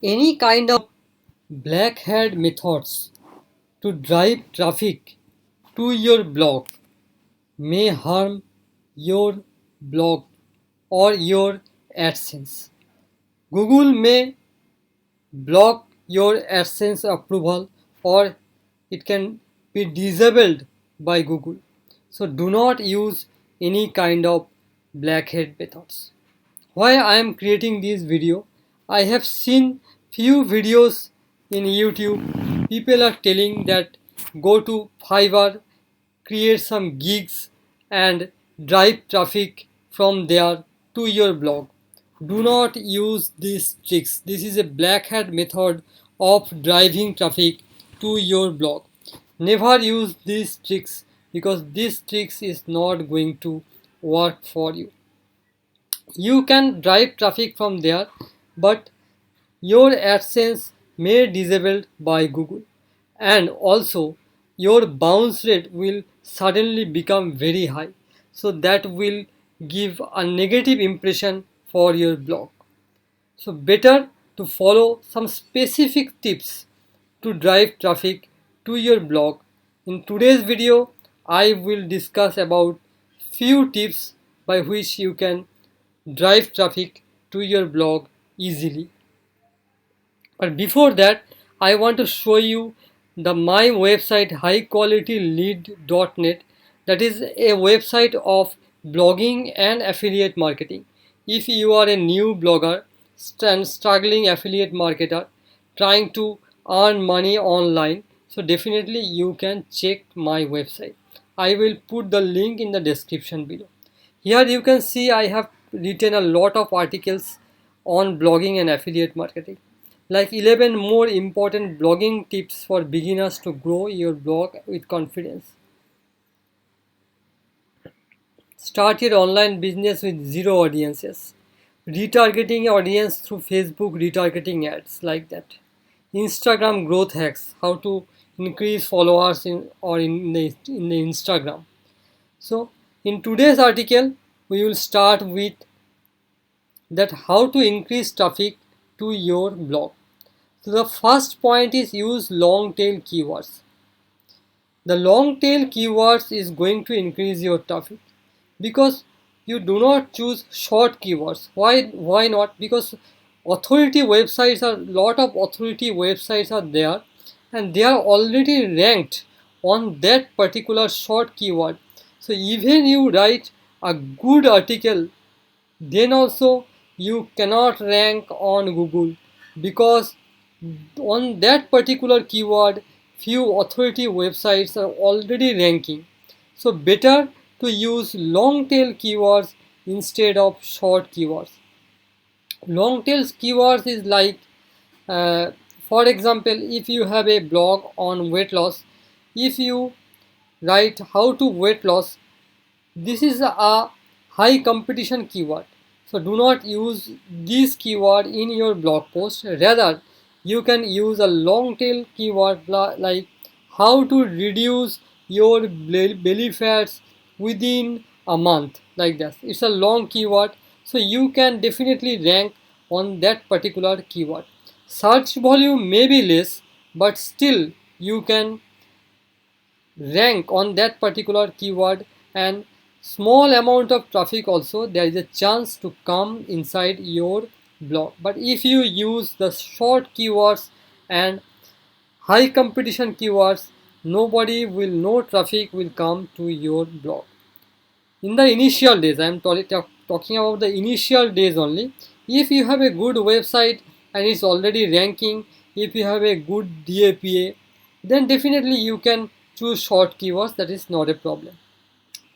Any kind of black hat methods to drive traffic to your blog may harm your blog or your AdSense. Google may block your AdSense approval or it can be disabled by Google. So do not use any kind of black hat methods. Why I am creating this video? I have seen few videos in YouTube. People are telling that go to Fiverr, create some gigs and drive traffic from there to your blog. Do not use these tricks. This is a black hat method of driving traffic to your blog. Never use these tricks because these tricks is not going to work for you. You can drive traffic from there, but your AdSense may disabled by Google, and also your bounce rate will suddenly become very high. So that will give a negative impression for your blog. So better to follow some specific tips to drive traffic to your blog. In today's video, I will discuss about few tips by which you can drive traffic to your blog easily. But before that, I want to show you the my website highqualitylead.net, that is a website of blogging and affiliate marketing. If you are a new blogger and struggling affiliate marketer trying to earn money online, so definitely you can check my website. I will put the link in the description below. Here you can see I have written a lot of articles on blogging and affiliate marketing, like 11 more important blogging tips for beginners to grow your blog with confidence. Start your online business with zero audiences. Retargeting audience through Facebook retargeting ads, like that. Instagram growth hacks, how to increase followers in the Instagram. So in today's article we will start with that how to increase traffic to your blog. So the first point is use long tail keywords. The long tail keywords is going to increase your traffic because you do not choose short keywords. Why not? Because authority websites are lot of authority websites are there and they are already ranked on that particular short keyword. So even you write a good article, then also you cannot rank on Google because on that particular keyword few authority websites are already ranking. So better to use long tail keywords instead of short keywords. Long tail keywords is like uh, for example, if you have a blog on weight loss, if you write how to weight loss, this is a high competition keyword. So do not use this keyword in your blog post. Rather, you can use a long tail keyword like how to reduce your belly fats within a month, like that. It's a long keyword, so you can definitely rank on that particular keyword. Search volume may be less, but still you can rank on that particular keyword, and small amount of traffic also there is a chance to come inside your blog. But if you use the short keywords and high competition keywords, nobody will, no traffic will come to your blog. In the initial days, I am talking about the initial days only. If you have a good website and it's already ranking, if you have a good DAPA, then definitely you can choose short keywords, that is not a problem.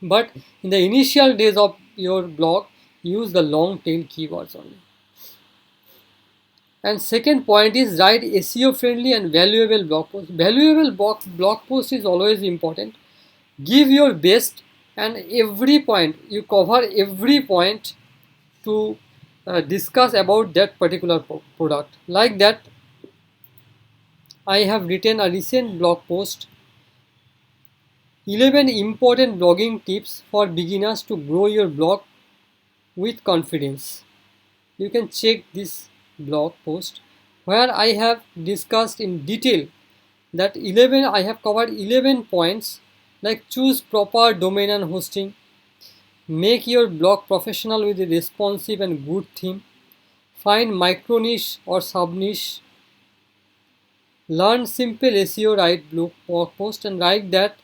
But in the initial days of your blog, use the long tail keywords only. And second point is write SEO friendly and valuable blog post. Valuable blog post is always important. Give your best, and every point you cover every point to discuss about that particular product. Like that, I have written a recent blog post, 11 important blogging tips for beginners to grow your blog with confidence. You can check this blog post. where I have discussed in detail that 11 I have covered 11 points, like choose proper domain and hosting, make your blog professional with a responsive and good theme, find micro niche or sub niche, learn simple SEO, write blog post, and like that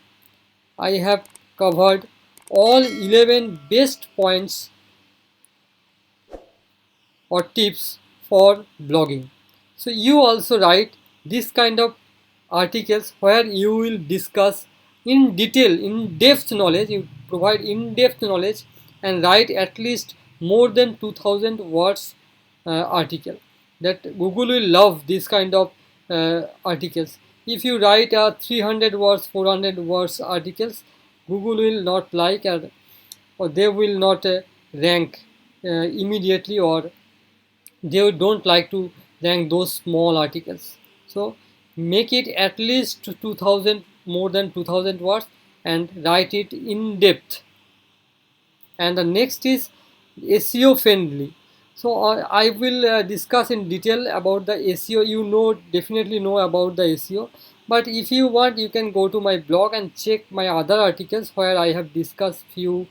I have covered all 11 best points or tips for blogging. So you also write this kind of articles where you will discuss in detail, in depth knowledge, you provide in depth knowledge and write at least more than 2000 words article. That Google will love this kind of articles. If you write 300 words, 400 words articles, Google will not like, or they will not rank immediately, or they don't like to rank those small articles. So make it at least 2000, more than 2000 words, and write it in depth. And the next is SEO friendly. So I will discuss in detail about the SEO. You know, definitely know about the SEO, but if you want, you can go to my blog and check my other articles where I have discussed few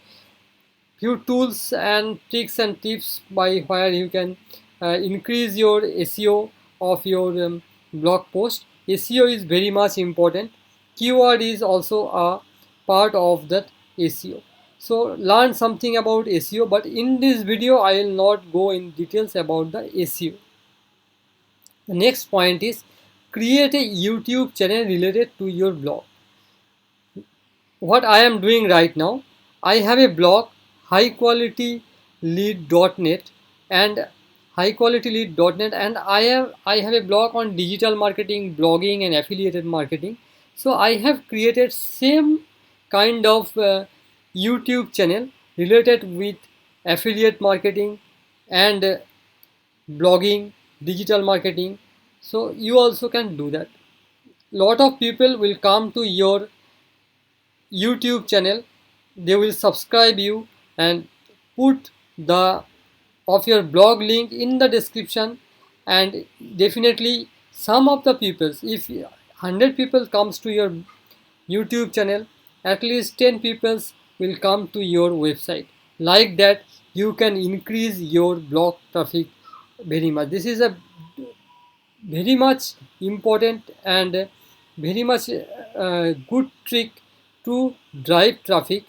tools and tricks and tips by where you can increase your SEO of your blog post. SEO is very much important. Keyword is also a part of that SEO. So learn something about SEO, but in this video I will not go in details about the SEO. The next point is create a YouTube channel related to your blog. What I am doing right now, I have a blog, highqualitylead.net, and highqualitylead.net, and I have a blog on digital marketing, blogging, and affiliated marketing. So I have created same kind of YouTube channel related with affiliate marketing and blogging, digital marketing. So you also can do that. Lot of people will come to your YouTube channel, they will subscribe you and put the of your blog link in the description. And definitely some of the peoples, if 100 people comes to your YouTube channel, at least 10 peoples will come to your website. Like that you can increase your blog traffic very much. This is a very much important and very much good trick to drive traffic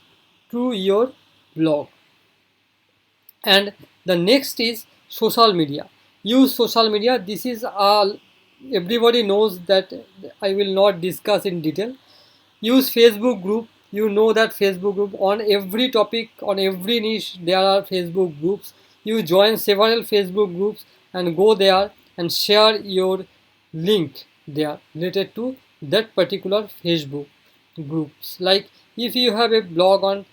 to your blog. And the next is social media. Use social media. This is all everybody knows, that I will not discuss in detail. Use Facebook group. You know that Facebook group, on every topic, on every niche there are Facebook groups. You join several Facebook groups and go there and share your link there related to that particular Facebook groups. Like if you have a blog on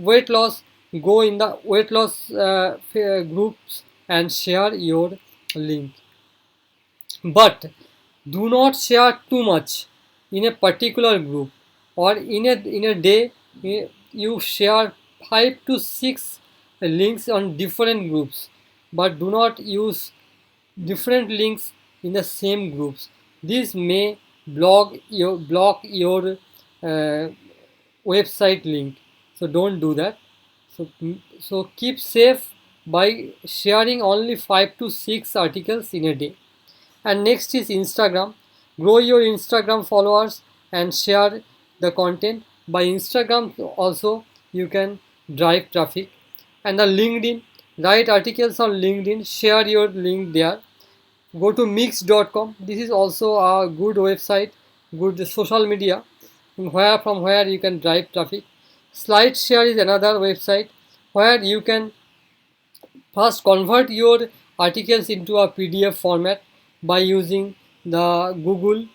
weight loss, go in the weight loss groups and share your link. But do not share too much in a particular group, or in a day you share 5 to 6 links on different groups, but do not use different links in the same groups. This may block your website link. So don't do that. So keep safe by sharing only 5 to 6 articles in a day. And next is Instagram. Grow your Instagram followers and share the content. By Instagram also you can drive traffic. And the LinkedIn, write articles on LinkedIn, share your link there. Go to mix.com. This is also a good website, good social media, from where you can drive traffic. SlideShare is another website where you can first convert your articles into a PDF format by using the Google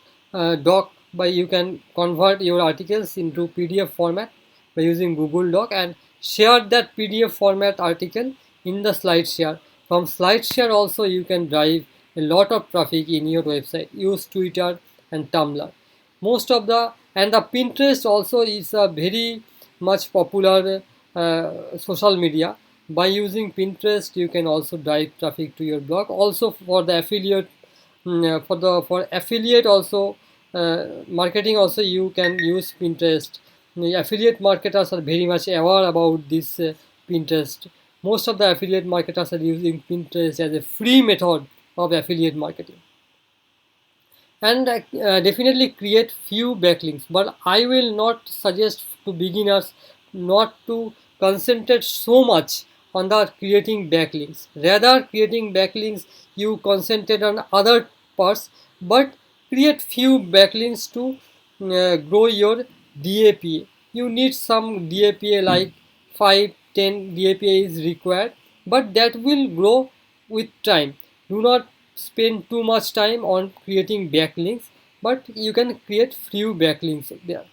Doc. By you can convert your articles into PDF format by using Google Doc and share that PDF format article in the SlideShare. From SlideShare also you can drive a lot of traffic in your website. Use Twitter and Tumblr. Most of the Pinterest also is a very much popular social media. By using Pinterest you can also drive traffic to your blog. Also for the affiliate for affiliate also, marketing also, you can use Pinterest. The affiliate marketers are very much aware about this Pinterest. Most of the affiliate marketers are using Pinterest as a free method of affiliate marketing. And definitely create few backlinks, but I will not suggest to beginners not to concentrate so much on the creating backlinks. Rather, creating backlinks, you concentrate on other parts, but create few backlinks to grow your DAPA. You need some DAPA like 5 10 DAPA is required, but that will grow with time. Do not spend too much time on creating backlinks, but you can create few backlinks there.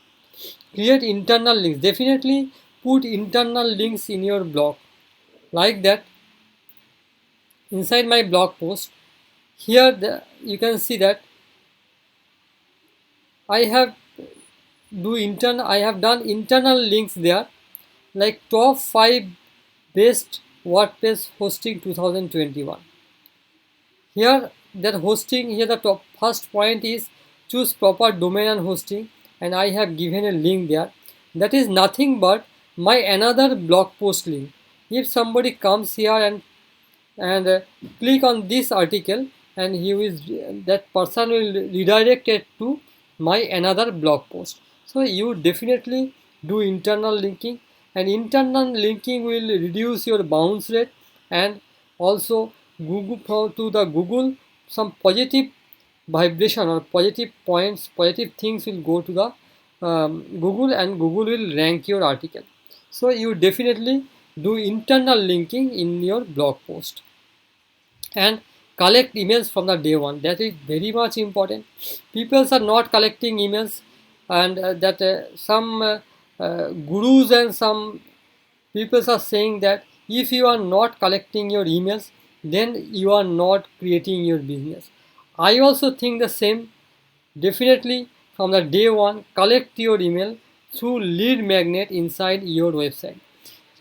Create internal links. Definitely put internal links in your blog, like that. Inside my blog post here, you can see that I have I have done internal links there, like top 5 best WordPress hosting 2021. Here that hosting, here the top first point is choose proper domain and hosting, and I have given a link there. That is nothing but my another blog post link. If somebody comes here and click on this article, and he is that person will redirect it to my another blog post. So you definitely do internal linking, and internal linking will reduce your bounce rate, and also Google to the Google, some positive vibration or positive points, positive things will go to the Google, and Google will rank your article. So you definitely do internal linking in your blog post, and collect emails from the day one. That is very much important. People are not collecting emails, and that some gurus and some people are saying that if you are not collecting your emails, then you are not creating your business. I also think the same. Definitely from the day one, collect your email through lead magnet inside your website.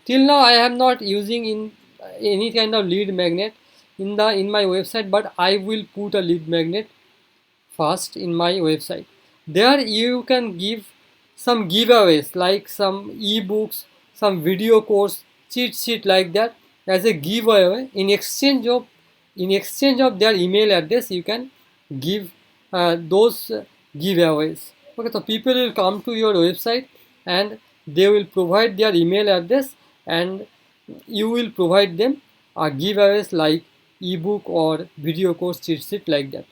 Till now I am not using in any kind of lead magnet in my website, but I will put a lead magnet first in my website. There you can give some giveaways like some ebooks, some video course, cheat sheet, like that, as a giveaway. In exchange of their email address, you can give those giveaways. Okay, so people will come to your website, and they will provide their email address, and you will provide them giveaways like ebook or video course, cheat sheet, like that.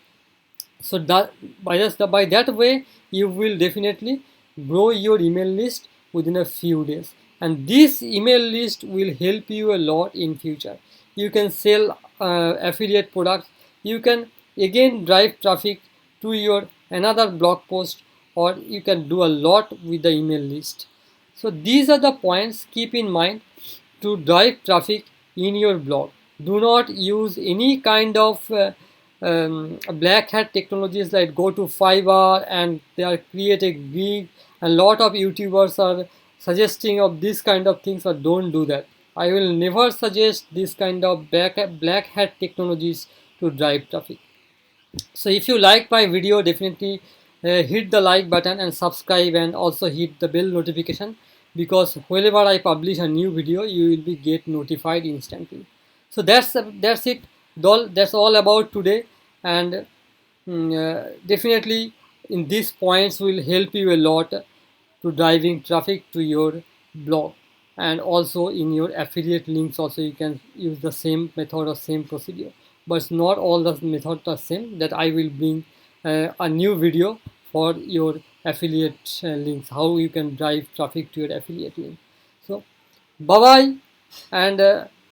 So that by that way, you will definitely grow your email list within a few days, and this email list will help you a lot in future. You can sell affiliate products. You can again drive traffic to your another blog post, or you can do a lot with the email list. So these are the points keep in mind to drive traffic in your blog. Do not use any kind of black hat technologies like go to Fiverr and they are creating gig. A lot of YouTubers are suggesting of this kind of things, but don't do that. I will never suggest this kind of black hat technologies to drive traffic. So if you like my video, definitely hit the like button and subscribe, and also hit the bell notification, because whenever I publish a new video, you will be get notified instantly. So that's it. That's all about today, and definitely in these points will help you a lot to driving traffic to your blog, and also in your affiliate links also you can use the same method or same procedure, but not all the methods are same. That I will bring a new video for your affiliate links, how you can drive traffic to your affiliate link. So bye bye, and